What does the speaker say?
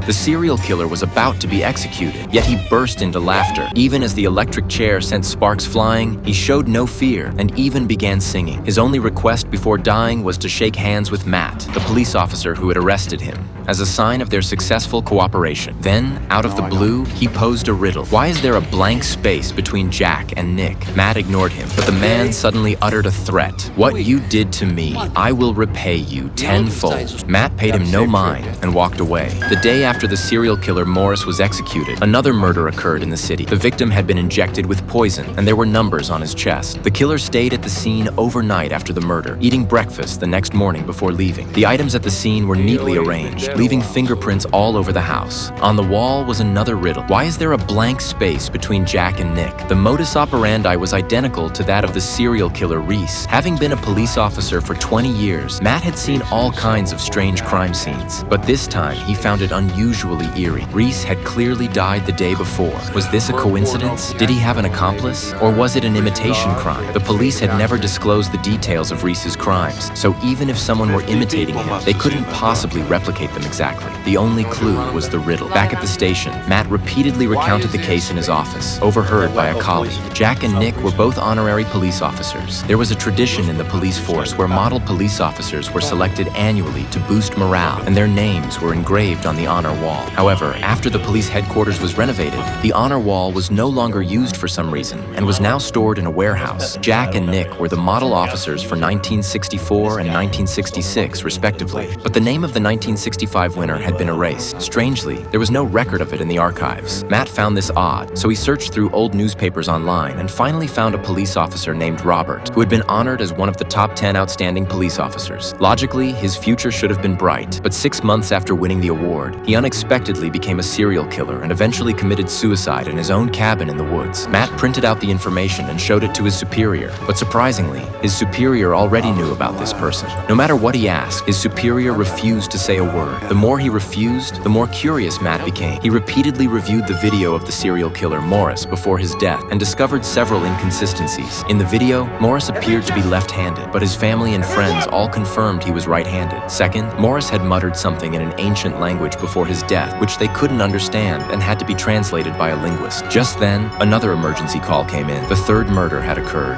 The serial killer was about to be executed, yet he burst into laughter. Even as the electric chair sent sparks flying, he showed no fear and even began singing. His only request before dying was to shake hands with Matt, the police officer who had arrested him, as a sign of their successful cooperation. Then, out of the blue, he posed a riddle. Why is there a blank space between Jack and Nick? Matt ignored him, but the man suddenly uttered a threat. "What you did to me, I will repay you tenfold." Matt paid him no mind and walked away. The day after the serial killer Morris was executed, another murder occurred in the city. The victim had been injected with poison, and there were numbers on his chest. The killer stayed at the scene overnight after the murder, eating breakfast the next morning before leaving. The items at the scene were neatly arranged, leaving fingerprints all over the house. On the wall was another riddle. Why is there a blank space between Jack and Nick? The modus operandi was identical to that of the serial killer Reese. Having been a police officer for 20 years, Matt had seen all kinds of strange crime scenes, but this time he found it unusually eerie. Reese had clearly died the day before. Was this a coincidence? Did he have an accomplice? Or was it an imitation crime? The police had never disclosed the details of Reese's crimes, so even if someone were imitating him, they couldn't possibly replicate them exactly. The only clue was the riddle. Back at the station, Matt repeatedly recounted the case in his office, overheard by a colleague. Jack and Nick were both honorary police officers. There was a tradition in the police force where model police officers were selected annually to boost morale, and their names were engraved on the honor wall. However, after the police headquarters was renovated, the honor wall was no longer used for some reason and was now stored in a warehouse. Jack and Nick were the model officers for 1964 and 1966, respectively, but the name of the 1965 winner had been erased. Strangely, there was no record of it in the archives. Matt found this odd, so he searched through old newspapers online and finally found a police officer named Robert, who had been honored as one of the top 10 outstanding police officers. Logically, his future should have been bright, but 6 months after winning the award, he unexpectedly became a serial killer and eventually committed suicide in his own cabin in the woods. Matt printed out the information and showed it to his superior, but surprisingly, his superior already knew about this person. No matter what he asked, his superior refused to say a word. The more he refused, the more curious Matt became. He repeatedly reviewed the video of the serial killer Morris before his death and discovered several inconsistencies. In the video, Morris appeared to be left-handed, but his family and friends all confirmed he was right-handed. Second, Morris had muttered something in an ancient language before his death, which they couldn't understand and had to be translated by a linguist. Just then, another emergency call came in. The third murder had occurred.